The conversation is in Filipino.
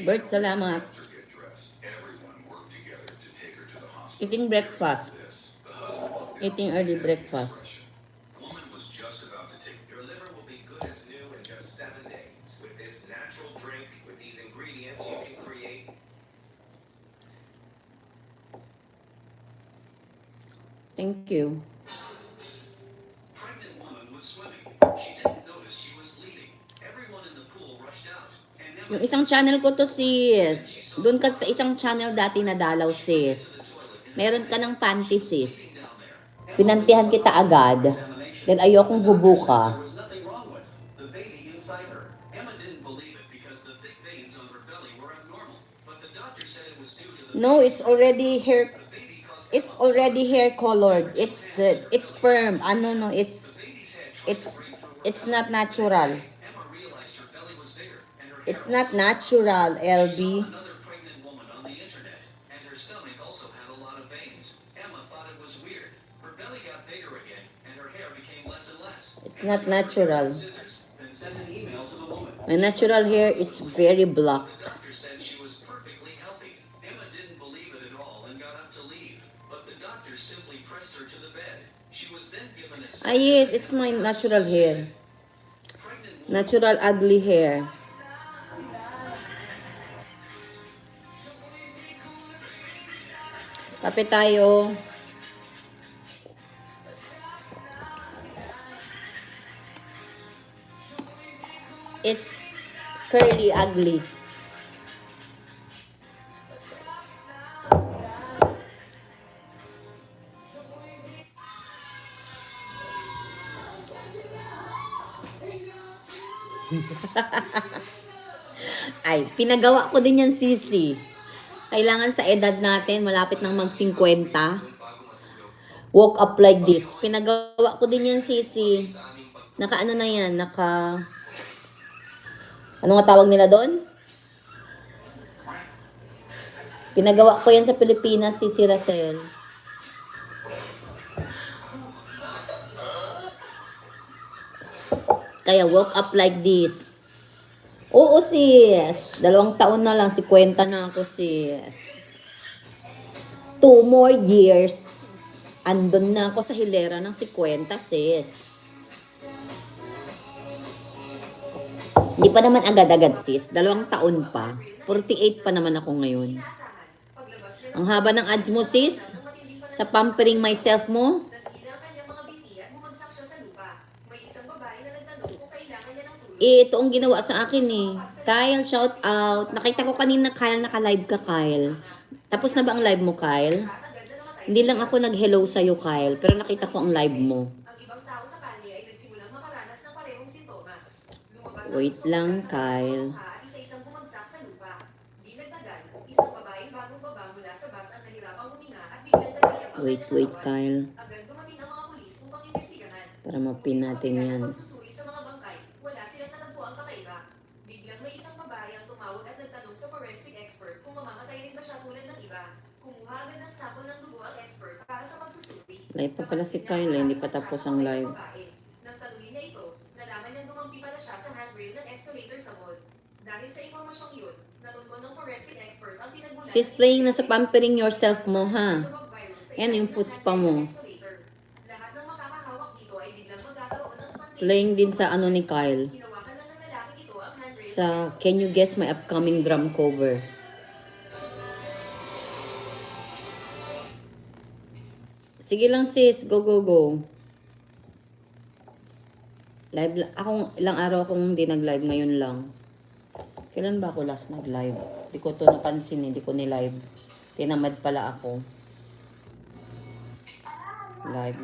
Bert, salamat. Eating breakfast. Eating early breakfast. Your liver will be good as new in just 7 days. With this natural drink, with these ingredients, you can create. Thank you. Pregnant woman was swimming. She didn't notice she was bleeding. Everyone in the pool rushed out. And Yung isang channel ko to, sis. Doon ka sa isang channel dati nadalaw, sis. Meron ka ng panty, sis. Pinantihan kita agad. Dahil ayokong hubo ka. No, it's already hair. It's already hair colored. It's perm. Ano no, it's not natural. It's not natural, LB. It's not natural. My natural hair is very black. Ah yes, it's my natural hair. Natural ugly hair. Kape tayo. It's curly ugly. Ay, pinagawa ko din yan, sisi. Kailangan sa edad natin, malapit nang mag-50. Woke up like this. Pinagawa ko din yan, sisi. Naka ano na yan, naka... Ano nga tawag nila doon? Pinagawa ko yan sa Pilipinas, sisi Racel. Kaya woke up like this. Oo, sis. 2 taon na lang, 50 na ako, sis. 2 more years. Andun na ako sa hilera ng 50, sis. Hindi pa naman agad-agad, sis. 2 taon pa. 48 pa naman ako ngayon. Ang haba ng ads mo, sis. Sa pampering myself mo. Ito ang ginawa sa akin eh. Kyle, shout out. Nakita ko kanina, Kyle, naka-live ka, Kyle. Tapos na ba ang live mo, Kyle? Hindi lang ako nag-hello sa'yo, Kyle. Pero nakita ko ang live mo. Wait lang, Kyle. Wait, Kyle. Para mapin natin yan. Live pa pala si Kyle, hindi pa tapos ang live. Sis playing na sa pampering yourself mo, ha? Yan yung foots pa mo. Playing din sa ano ni Kyle. Sa Can You Guess My Upcoming Drum Cover. Sige lang, sis. Go. Live akong ilang araw akong hindi nag-live, ngayon lang. Kailan ba ako last nag-live? Hindi ko to napansin, hindi ko ni-live. Tinamad pala ako. Live.